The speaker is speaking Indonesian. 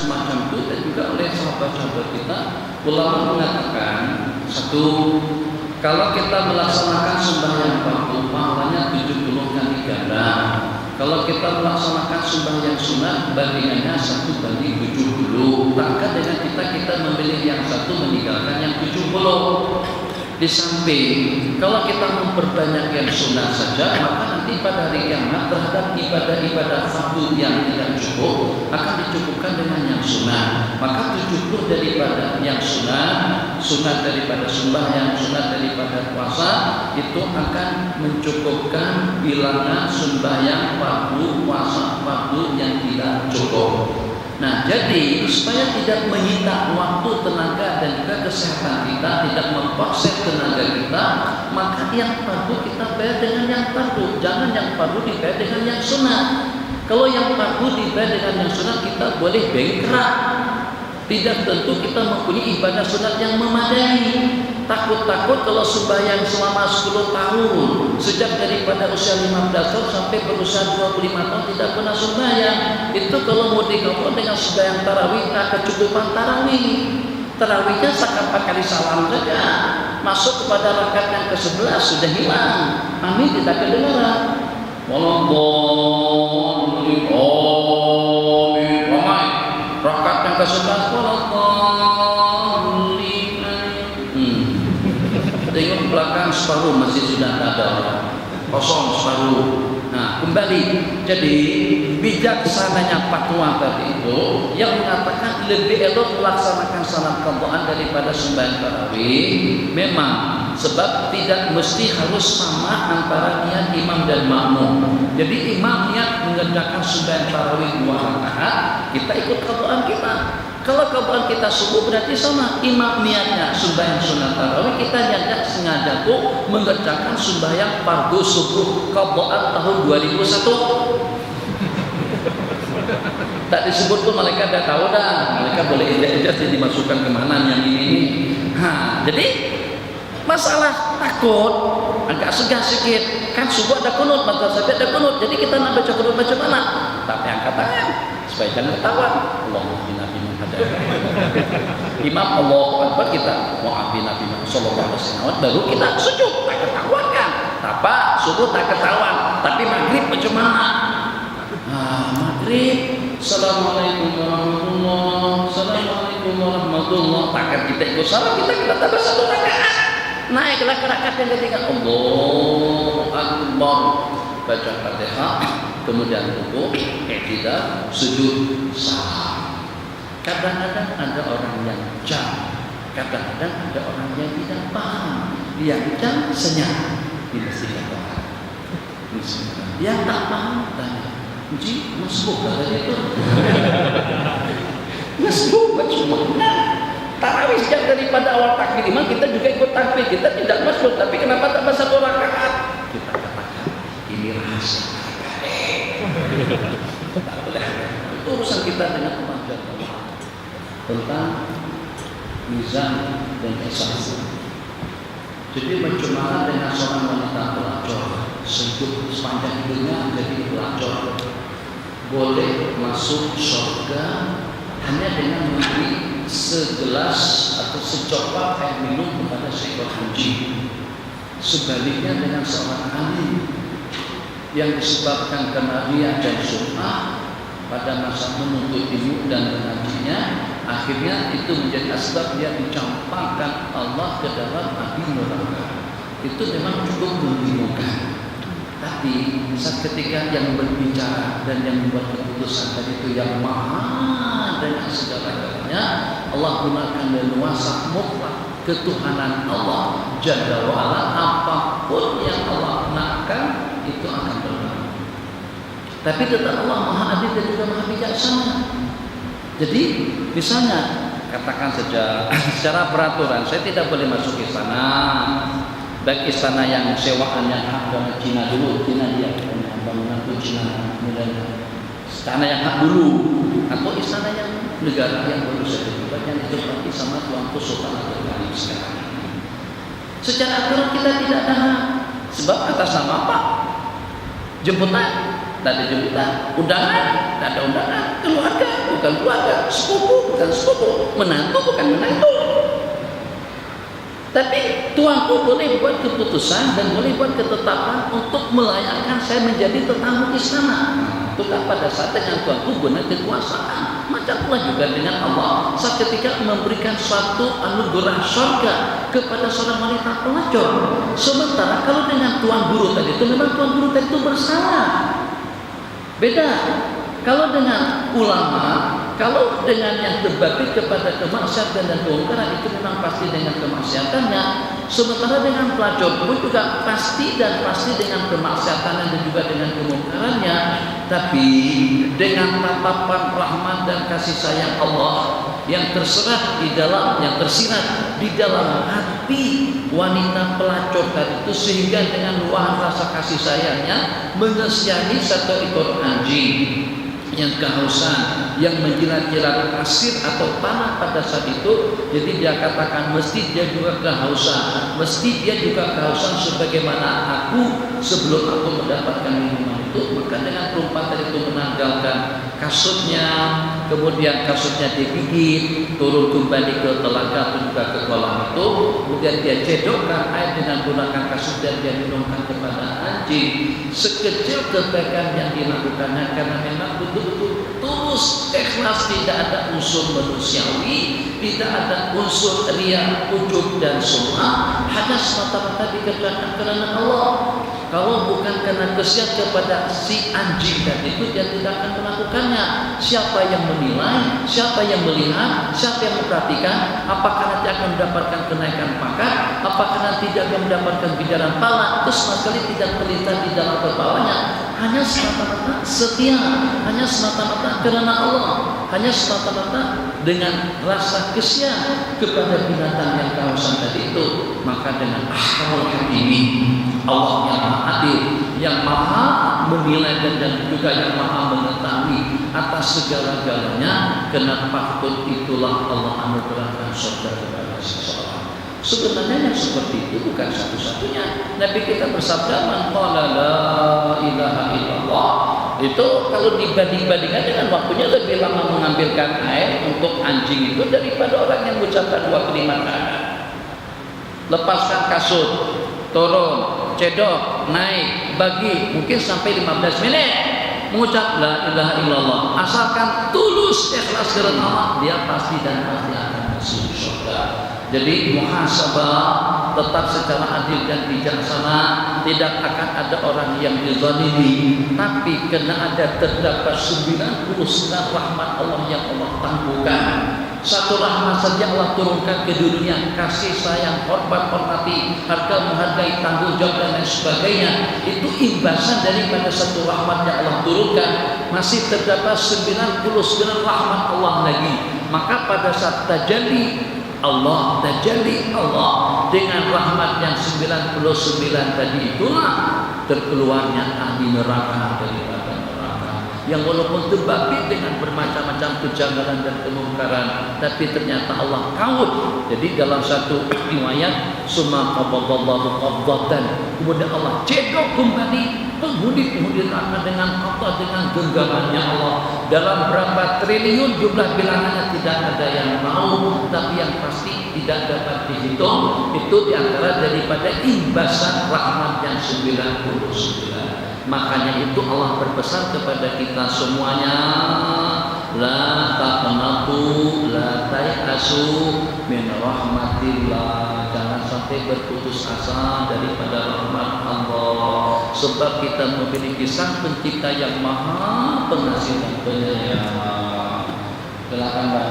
semacam itu, dan juga oleh sahabat-sahabat kita. Ulama mengatakan, satu, kalau kita melaksanakan sembahyang fardu pahalanya 70 kali ganda. Kalau kita melaksanakan sembahyang sunat bandingannya 1:70. Maka dengan kita memilih yang satu meninggalkan yang 70. Di samping kalau kita memperbanyak yang sunat saja, maka nanti pada hari kiamat terhadap ibadah-ibadah fardu yang tidak cukup akan dicukupkan dengan yang sunat. Maka 70 daripada yang sunat daripada sembahyang, sunat daripada puasa, itu akan mencukupkan bilangan sembahyang fardu, puasa fardu yang tidak cukup. Nah, jadi supaya tidak menyita waktu, tenaga, dan juga kesehatan kita, tidak memproses tenaga kita, maka yang fardu kita bayar dengan yang fardu. Jangan yang fardu dibayar dengan yang sunat. Kalau yang fardu dibayar dengan yang sunat, kita boleh bengkrak. Tidak tentu kita mempunyai ibadah sunat yang memadai. Takut-takut kalau sembahyang selama 10 tahun, sejak daripada usia 15 tahun sampai berusia 25 tahun tidak pernah sembahyang, itu kalau mau digabung dengan sembahyang tarawih, tak kecukupan tarawih. Tarawihnya sekali kali salam saja, masuk kepada rakaat yang ke-11 sudah hilang. Amin, tidak kedengaran. Wallahu amin. Rakaat yang ke-11 tengok belakang separuh masih sudah ada orang, kosong separuh. Nah, kembali, jadi bijaksananya fatwa tadi itu yang mengatakan lebih elok melaksanakan salat qadhaan daripada sembahyang tarawih. Memang sebab tidak mesti harus sama antara niat imam dan makmum. Jadi imam niat mengerjakan sembahyang tarawih 2 rakaat, kita ikut qadhaan kita. Kalau qadhaan kita subuh berarti sama, imam niatnya sembahyang sunat tarawih, kita niatnya sengaja tuh mengerjakan sembahyang fardu subuh qadhaan tahun 2001. Tak disebut tuh, mereka dah tahu dah, mereka boleh ejak-ejak dimasukkan kemana yang ini. Nah, jadi masalah takut agak segan sedikit, kan subuh ada kunut, maka sahabat ada kunut, jadi kita nak baca kunut macam mana? Tapi angkat tangan supaya jangan ketahuan. Allahumma bina imam Allahu Akbar, kita mu'afina bina sallallahu alaihi wasallam, baru kita sujud, tak ketahuan kan? Apa subuh tak ketahuan, tapi maghrib macam mana? Maghrib, assalamualaikum warahmatullah, assalamualaikum warahmatullah, takkan kita ikut salam, kita tambah 1 rakaat, naiklah ke rakaat yang ketiga, Allahu Akbar, baca Fatihah, kemudian rukuk, i'tidal, sujud, salam. Kadang-kadang ada orang yang jam, kadang-kadang ada orang yang tidak paham. Yang jam senyap, dipastikan orang. Yang tak paham tanya, Ji, masbuk tadi itu. Masbuk macam mana? Tarawih sejak daripada awal takbir imam, kita juga ikut takbir, kita tidak masbuk, tapi kenapa tambah 1 rakaat? Kita katakan ini rahasia. Tak boleh. Itu urusan kita dengan kemampuan Allah tentang mizan dan kisah. Jadi bagaimana dengan seorang wanita pelacur, sepanjang hidupnya jadi pelacur, boleh masuk surga hanya dengan memberi segelas atau secopak air minum kepada seekor anjing. Sebaliknya dengan seorang alim yang disebabkan karena riya dan sum'ah pada masa menuntut ilmu dan mengajinya, akhirnya itu menjadi asbab dia dicampakkan Allah ke dalam api neraka. Itu memang cukup membingungkan. Tapi saat ketika yang berbicara dan yang membuat keputusan tadi itu yang maha dengan segala-galanya, Allah gunakan leluasa mutlak ketuhanan Allah Jalla wa'ala, apapun yang Allah nakkan itu akan berlaku. Tapi tetap Allah maha adil dan juga maha bijaksana. Jadi misalnya katakan saja secara peraturan saya tidak boleh masuk istana, baik istana yang sewaan yang hak dari Cina dulu, Cina dia bangunan itu Cina kemudian istana yang hak dulu, atau istana yang negara yang baru saja dibuat yang ditempati sama Tuanku Sultan Abdul Ghani sekarang. Secara aturan kita tidak ada hak, sebab atas nama apa? Jemputan. tak ada jemputan, undangan, tak ada undangan, keluarga bukan keluarga, sepupu bukan sepupu, menantu bukan menantu. Tapi tuanku boleh buat keputusan dan boleh buat ketetapan untuk melayakkan saya menjadi tetamu istana. Itu pada saat dengan tuanku guna kekuasaan. Macam pula juga dengan Allah saat ketika memberikan suatu anugerah surga kepada seorang wanita pelacur. Sementara kalau dengan tuan guru tadi itu memang tuan guru tadi itu bersalah. Beda. Kalau dengan ulama, kalau dengan yang berbakti kepada kemaksiatan dan kemungkaran itu memang pasti dengan kemaksiatannya. Sementara dengan pelacur pun juga pasti dan pasti dengan kemaksiatannya dan juga dengan kemungkarannya. Tapi dengan tatapan rahmat dan kasih sayang Allah yang tersirat di dalam hati wanita pelacur tadi itu, sehingga dengan luahan rasa kasih sayangnya mengesihani satu ekor anjing yang kehausan, yang menjilat-jilat pasir atau tanah pada saat itu. Jadi dia katakan mesti dia juga kehausan, sebagaimana aku sebelum aku mendapatkan minuman itu. Maka dengan perempuan tadi itu menanggalkan kasutnya, kemudian kasutnya digigit, turun kembali ke telaga atau juga ke kolam itu, kemudian dia cedokkan air dengan menggunakan kasut dan dia minumkan kepada anjing. Sekecil kebaikan yang dilakukannya karena memang betul-betul tulus, ikhlas, tidak ada unsur manusiawi, tidak ada unsur riya, ujub dan sum'ah, hanya semata-mata dikerjakan karena Allah. Kalau bukan karena kesian kepada si anjing dan itu, dia tidak akan melakukannya. Siapa yang menilai, siapa yang melihat, siapa yang memperhatikan, apakah nanti akan mendapatkan kenaikan pangkat, apakah nanti dia akan mendapatkan ganjaran pahala, itu sama sekali tidak terlintas di dalam kepalanya. Hanya semata-mata setia, hanya semata-mata karena Allah, hanya semata-mata dengan rasa kesian kepada binatang yang kehausan tadi itu. Maka dengan ahkamul hakimin, Allah yang maha adil, yang maha menilai dan juga yang maha mengetahui atas segala-galanya, kenapa itulah Allah anugerahkan surga kepada seseorang. Sebenarnya yang seperti itu bukan satu-satunya. Nabi kita bersabda, man qala la ilaha illallah, itu kalau dibanding-bandingkan dengan waktunya lebih lama mengambilkan air untuk anjing itu daripada orang yang mengucapkan dua kalimat syahadat. Lepaskan kasut, turun, cedok, naik, bagi, mungkin sampai 15 menit mengucap la ilaha illallah. Asalkan tulus ikhlas karena Allah, dia pasti dan pasti akan masuk surga. Jadi muhasabah tetap secara adil dan bijaksana. Tidak akan ada orang yang dizalimi, tapi kena terdapat 99 rahmat Allah yang Allah tangguhkan. Satu rahmat saja Allah turunkan ke dunia, kasih sayang, hormati, harga menghargai, tanggung jawab dan lain sebagainya. Itu imbasan daripada satu rahmat yang Allah turunkan. Masih terdapat 99 rahmat Allah lagi. Maka pada saat tajalli Allah dengan rahmat yang 99 tadi itulah terkeluarnya ahli neraka daripada neraka, yang walaupun terbagi dengan bermacam-macam kejanggalan dan kemungkaran, tapi ternyata Allah kaut. Jadi dalam satu riwayat, summa qabadallahu qabdatan, kemudian Allah cedok kembali penghuni neraka dengan qabdah, dengan genggamannya Allah. Dalam berapa triliun jumlah bilangannya tidak ada yang tahu, tapi yang pasti tidak dapat dihitung. Itu diantara daripada imbasan rahmat yang 99. Makanya itu Allah berpesan kepada kita semuanya, la taqnatu, la tayasu min rahmatillah. Jangan sampai berputus asa daripada rahmat Allah, sebab kita memiliki Sang Pencipta yang Maha Pengasih dan Penyayang. Silakan Pak.